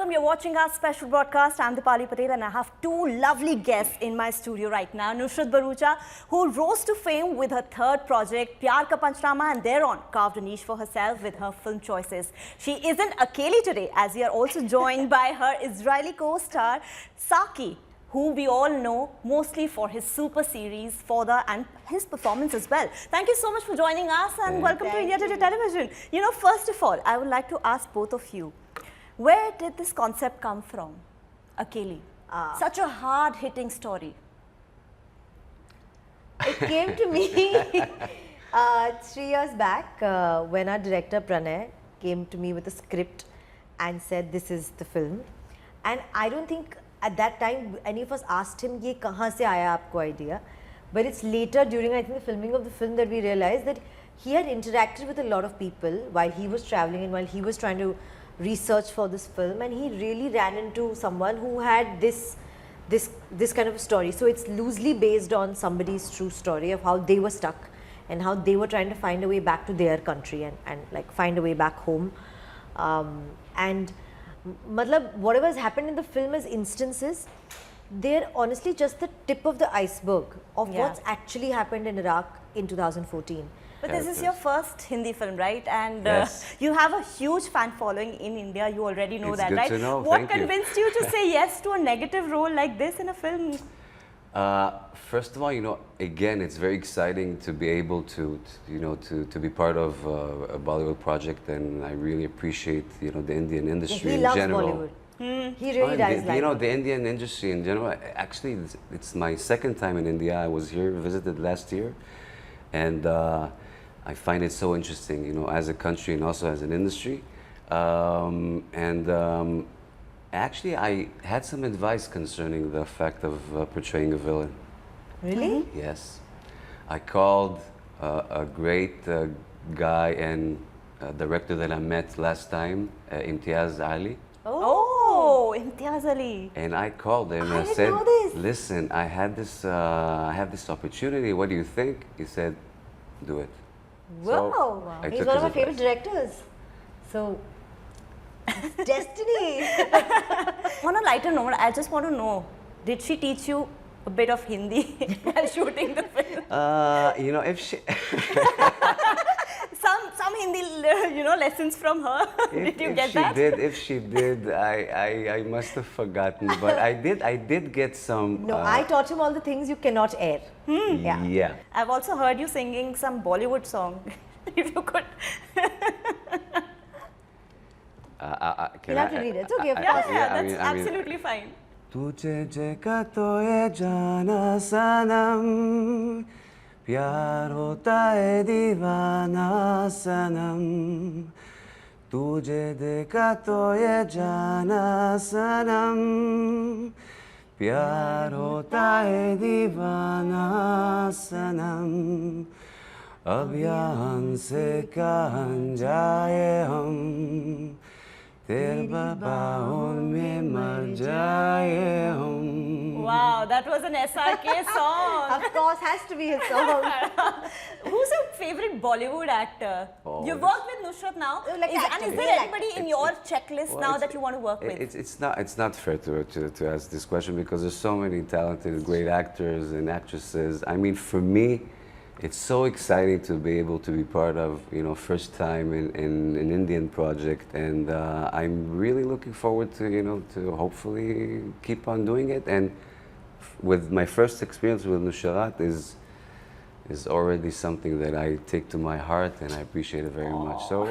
welcome. You're watching our special broadcast. I'm Dipali Patel and I have two lovely guests in my studio right now. Nusrat Bharucha, who rose to fame with her third project, Pyar Ka Panchnama, and thereon carved a niche for herself with her film choices. She isn't Akeli today, as we are also joined by her Israeli co-star, Saki, who we all know mostly for his super series, Fauda, and his performance as well. Thank you so much for joining us and welcome to India Today Television. You know, first of all, I would like to ask both of you, where did this concept come from, Akeli? Such a hard-hitting story. It came to me 3 years back when our director Pranay came to me with a script and said, this is the film. And I don't think at that time any of us asked him, ye kahan se aaya aapko idea? But it's later during, I think, the filming of the film that we realized that he had interacted with a lot of people while he was traveling and while he was trying to research for this film, and he really ran into someone who had this kind of a story. So it's loosely based on somebody's true story of how they were stuck and how they were trying to find a way back to their country and like find a way back home. And matlab, whatever has happened in the film as instances, they're honestly just the tip of the iceberg of what's actually happened in Iraq in 2014. But this is your first Hindi film, right? And Yes. you have a huge fan following in India. You already know It's that, good right? to know. What Thank you. convinced you to say yes to a negative role like this in a film? First of all, you know, again, it's very exciting to be able to be part of a Bollywood project, and I really appreciate, you know, the Indian industry He in loves general. Bollywood. He really does like You know, it. the Indian industry in general. Actually, it's my second time in India. I was here, visited last year, and I find it so interesting, you know, as a country and also as an industry. Actually, I had some advice concerning the fact of portraying a villain. Really? Yes. I called a great guy and director that I met last time, Imtiaz Ali. Oh, Imtiaz Ali. And I called him and I didn't said, know this. listen, I have this opportunity. What do you think? He said, do it. Wow. I He's took one of his my favorite advice. directors. So, it's destiny. On a lighter note, I just want to know, did she teach you a bit of Hindi while shooting the film? You know, if she, Some Hindi, you know, lessons from her. Did you get that? if she did, I must have forgotten. But I did get some. No, I taught him all the things you cannot air. Yeah. Yeah. I've also heard you singing some Bollywood song. If you could. Can You'll have to read it. It's okay, of Yeah, course. yeah, I that's mean- I mean- absolutely fine. तुझे जगा तो ये जाना सनम प्यार होता है दीवाना सनम तुझे देखा तो ये जाना सनम प्यार होता है दीवाना सनम अब यहाँ से कहाँ जाए हम तेरे बाहों में मर जाए हम. Wow, that was an SRK song. Of course, has to be his song. Who's your favorite Bollywood actor? Oh, You've worked with Nusrat now. Like And actor, is real there actor. anybody in your checklist now that you want to work with? It's not fair to ask this question because there's so many talented, great actors and actresses. I mean, for me, it's so exciting to be able to be part of, you know, first time in an Indian project, and I'm really looking forward to, you know, to hopefully keep on doing it. And with my first experience with Nusrat is already something that I take to my heart, and I appreciate it very much. So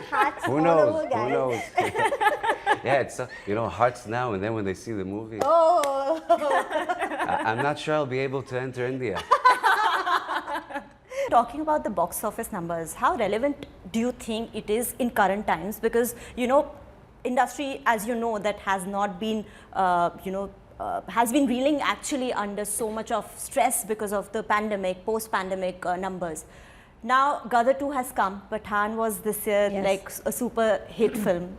Hearts who all knows? over, Who guys. knows? Yeah, it's you know, hearts now, and then when they see the movie, Oh. I'm not sure I'll be able to enter India. Talking about the box office numbers, how relevant do you think it is in current times? Because, you know, industry, as you know, that has not been, has been reeling actually under so much of stress because of the pandemic, post-pandemic numbers. Now, Gadar 2 has come. Pathaan was this year Yes. like a super hit film.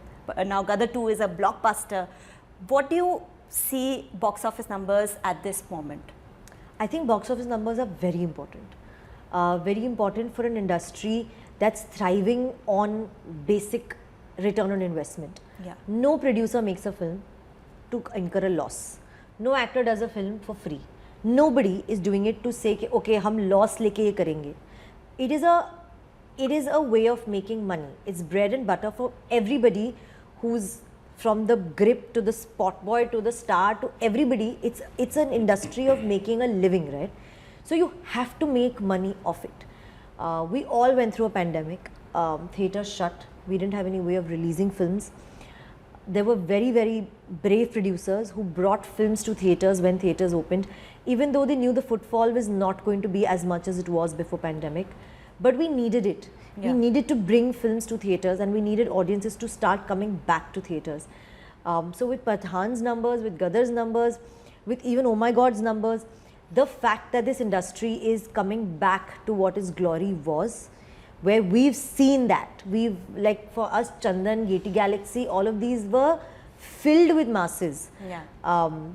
Now, Gadar 2 is a blockbuster. What do you see box office numbers at this moment? I think box office numbers are very important. Very important for an industry that's thriving on basic return on investment. Yeah. No producer makes a film to incur a loss. No actor does a film for free. Nobody is doing it to say, okay, hum loss leke ye karenge. It is a way of making money. It's bread and butter for everybody who's from the grip to the spot boy to the star to everybody. It's an industry of making a living, right? So you have to make money off it. We all went through a pandemic. Theatres shut. We didn't have any way of releasing films. There were very, very brave producers who brought films to theatres when theatres opened, even though they knew the footfall was not going to be as much as it was before pandemic. But we needed it. Yeah. We needed to bring films to theatres, and we needed audiences to start coming back to theatres. So with Pathan's numbers, with Gadar's numbers, with even Oh My God's numbers, the fact that this industry is coming back to what its glory was, where we've seen that. We've, like for us, Chandan, Yeti Galaxy, all of these were filled with masses. Yeah.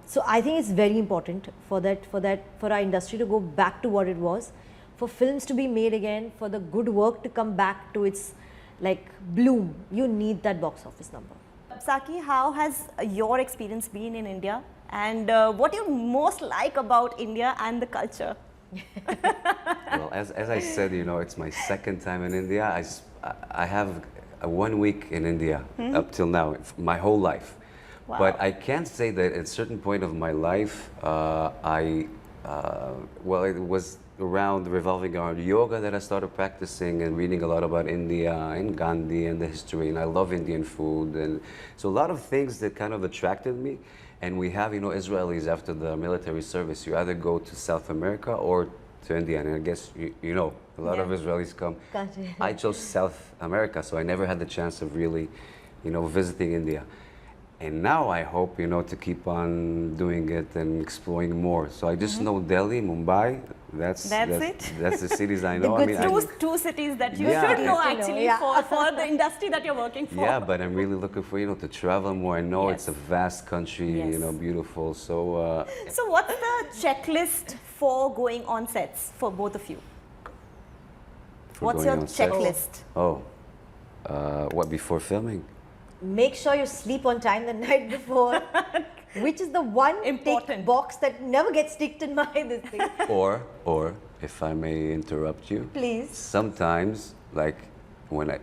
So I think it's very important for our industry to go back to what it was, for films to be made again, for the good work to come back to its like bloom. You need that box office number. Saki, how has your experience been in India, and what do you most like about India and the culture? Well, as I said, you know, it's my second time in India. I have a 1 week in India up till now, my whole life. Wow. But I can say that at a certain point of my life, well, it was around revolving around yoga that I started practicing and reading a lot about India and Gandhi and the history, and I love Indian food, and so a lot of things that kind of attracted me. And we have, you know, Israelis after the military service, you either go to South America or to India, and I guess you know a lot of Israelis come. Gotcha. I chose South America, so I never had the chance of really, you know, visiting India. And now I hope, you know, to keep on doing it and exploring more. So I just know Delhi, Mumbai. That's it? That's the cities I know. good Two cities that you Yeah. should know Good to know, actually yeah. for the industry that you're working for. Yeah, but I'm really looking for, you know, to travel more. I know it's a vast country, Yes. you know, beautiful. So So what's the checklist for going on sets for both of you? for What's going your on set- checklist? Oh, what, before filming? Make sure you sleep on time the night before, which is the one Important. tick box that never gets ticked in my this thing. Or if I may interrupt you, Please. sometimes, like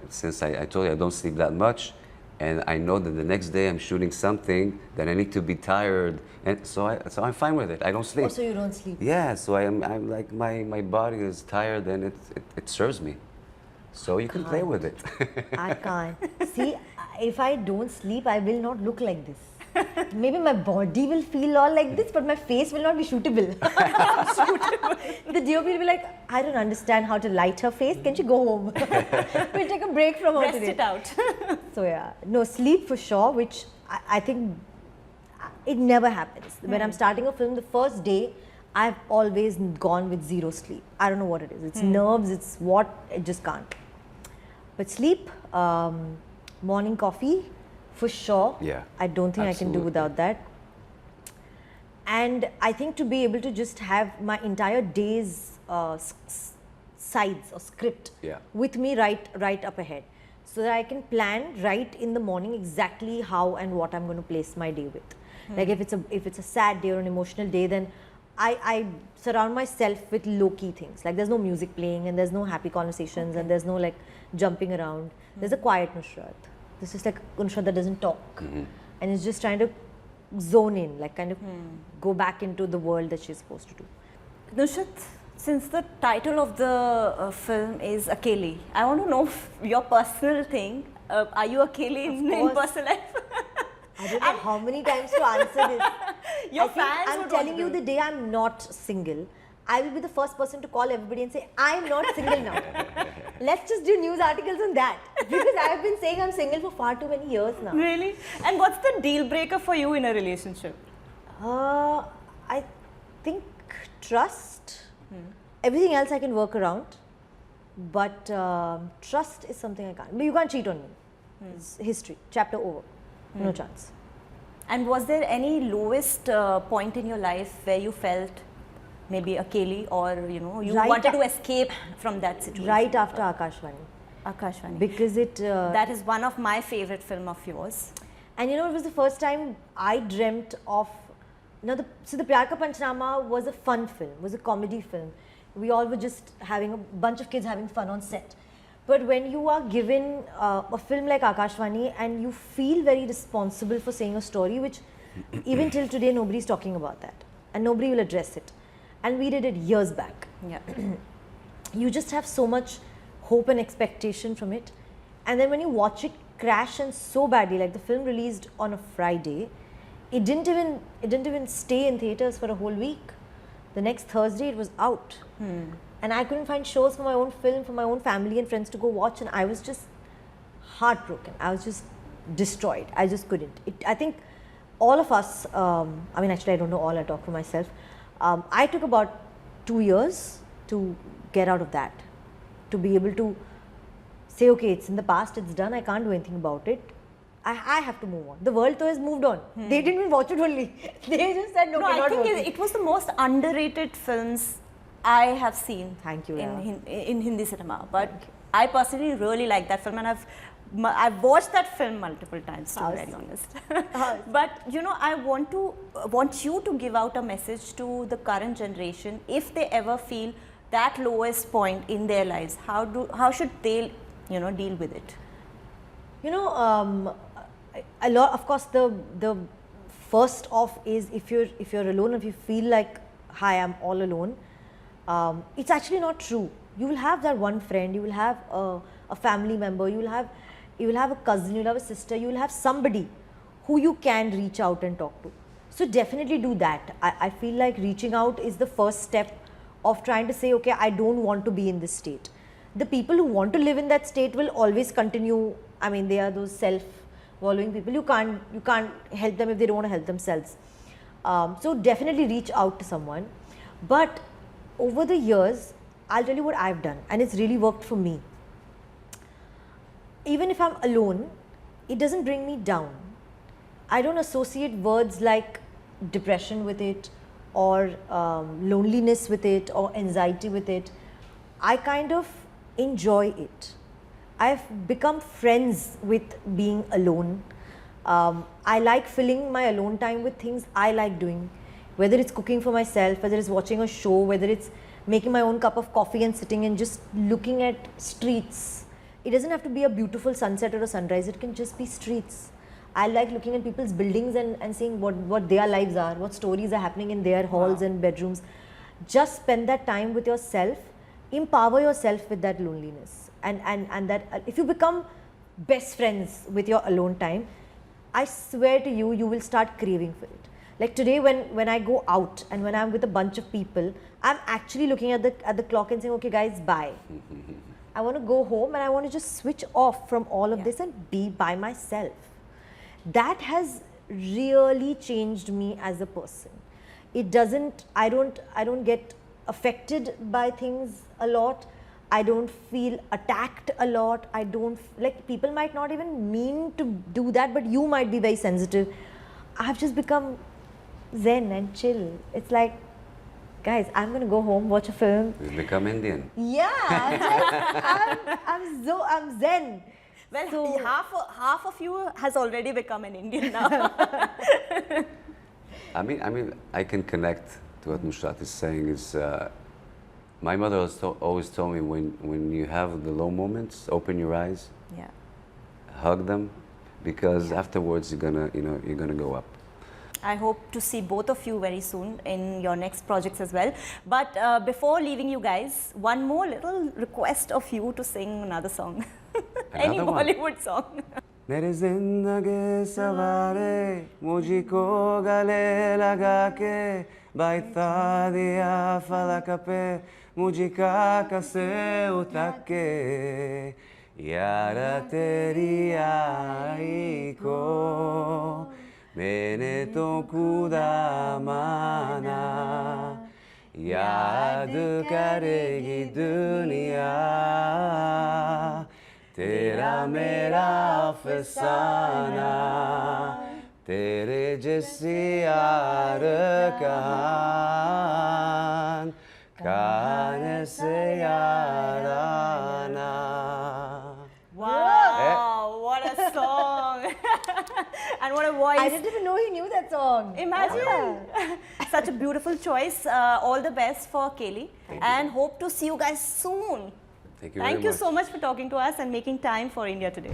since I told you I don't sleep that much, and I know that the next day I'm shooting something, then I need to be tired, and so I'm fine with it. I don't sleep. Also, you don't sleep. Yeah, so I'm like my body is tired, and it serves me. So you can play with it. I can't. See, if I don't sleep, I will not look like this. Maybe my body will feel all like this, but my face will not be shootable. The DOP will be like, I don't understand how to light her face. Can she go home? We'll take a break from her Rest today. it out. So yeah, no, sleep for sure, which I think it never happens. When I'm starting a film, the first day, I've always gone with zero sleep. I don't know what it is. It's nerves, it's what, it just can't. But sleep, morning coffee, for sure. Yeah, I don't think I can do absolutely. without that. And I think to be able to just have my entire day's sides or script Yeah. with me right up ahead, so that I can plan right in the morning exactly how and what I'm going to place my day with. Like if it's a sad day or an emotional day, then I surround myself with low-key things. Like there's no music playing, and there's no happy conversations, and there's no like jumping around. There's a quiet Nusrat. This is like Nusrat that doesn't talk, and is just trying to zone in, like kind of go back into the world that she's supposed to do. Nusrat, since the title of the film is Akeli, I want to know your personal thing. Are you Akeli in course. personal life? I don't know how many times to answer this. Your I think fans I'm would telling want you, to the day I'm not single, I will be the first person to call everybody and say, I'm not single now. Let's just do news articles on that. Because I have been saying I'm single for far too many years now. Really? And what's the deal breaker for you in a relationship? I think trust. Everything else I can work around. But trust is something I can't. But you can't cheat on me. It's history. Chapter over. No chance. And was there any lowest point in your life where you felt maybe Akeli, or you know you Right wanted up- to escape from that situation? Right after Akashvani. Akashvani. because it That is one of my favorite film of yours. and you know, it was the first time I dreamt of, you know, so the Pyar Ka Panchnama was a fun film, was a comedy film. We all were just having a bunch of kids having fun on set. But when you are given a film like Akashvani and you feel very responsible for saying a story, which even till today nobody's talking about that and nobody will address it. And we did it years back. Yeah. You just have so much hope and expectation from it, and then when you watch it crash and so badly, like the film released on a Friday, it didn't even stay in theaters for a whole week. The next Thursday it was out, and I couldn't find shows for my own film, for my own family and friends to go watch, and I was just heartbroken. I was just destroyed. I just couldn't. I think all of us, I mean, actually I don't know all, I talk for myself. I took about 2 years to get out of that, to be able to say, okay, it's in the past, it's done, I can't do anything about it. I have to move on. The world though has moved on. They didn't even watch it only. They just said, no, No, okay, I not think working. it was the most underrated films I have seen. Thank you, in Hindi cinema. But I personally really like that film, and I've watched that film multiple times, to be very honest. But you know, I want you to give out a message to the current generation. If they ever feel that lowest point in their lives, how should they, you know, deal with it? You know, a lot. Of course, the first off is if you're alone, if you feel like, hi, I'm all alone. It's actually not true. You will have that one friend. You will have a family member. You will have a cousin. You will have a sister. You will have somebody who you can reach out and talk to. So definitely do that. I feel like reaching out is the first step of trying to say, okay, I don't want to be in this state. The people who want to live in that state will always continue. I mean, they are those self-following people. You can't help them if they don't want to help themselves. So definitely reach out to someone. But over the years, I'll tell you what I've done, and it's really worked for me. Even if I'm alone, it doesn't bring me down. I don't associate words like depression with it, or loneliness with it, or anxiety with it. I kind of enjoy it. I've become friends with being alone. I like filling my alone time with things I like doing, whether it's cooking for myself, whether it's watching a show, whether it's making my own cup of coffee and sitting and just looking at streets. It doesn't have to be a beautiful sunset or a sunrise, it can just be streets. I like looking at people's buildings and seeing what their lives are, what stories are happening in their halls and bedrooms. Just spend that time with yourself, empower yourself with that loneliness. And that if you become best friends with your alone time, I swear to you, you will start craving for it. Like today when I go out and when I'm with a bunch of people, I'm actually looking at the clock and saying, okay guys, bye. I want to go home and I want to just switch off from all of this and be by myself. That has really changed me as a person. It doesn't, I don't get affected by things a lot. I don't feel attacked a lot. I don't, like, people might not even mean to do that, but you might be very sensitive. I've just become zen and chill. It's like, guys, I'm going to go home, watch a film. You've become Indian. Yeah, I'm zen. Well, So- half of you has already become an Indian now. I mean, I can connect to what Nusrat is saying. Is my mother always told me when you have the low moments, open your eyes, Yeah. hug them, because afterwards you're gonna go up. I hope to see both of you very soon in your next projects as well. But before leaving you guys, one more little request of you to sing another song. Any Another one? Bollywood song. मेरी जिंदगी सवारे मुझको गले लगा के बैठा दिया फलक पे मुझका कसे उतक के यार तेरी आई को मैंने तो खुदा माना याद करेगी दुनिया तेरा मेरा अफसाना तेरे जैसी यार कहान से याराना And what a voice. I didn't even know he knew that song. Imagine. Such a beautiful choice. All the best for Kaylee. And hope to see you guys soon. Thank you very Thank you much. so much for talking to us and making time for India Today.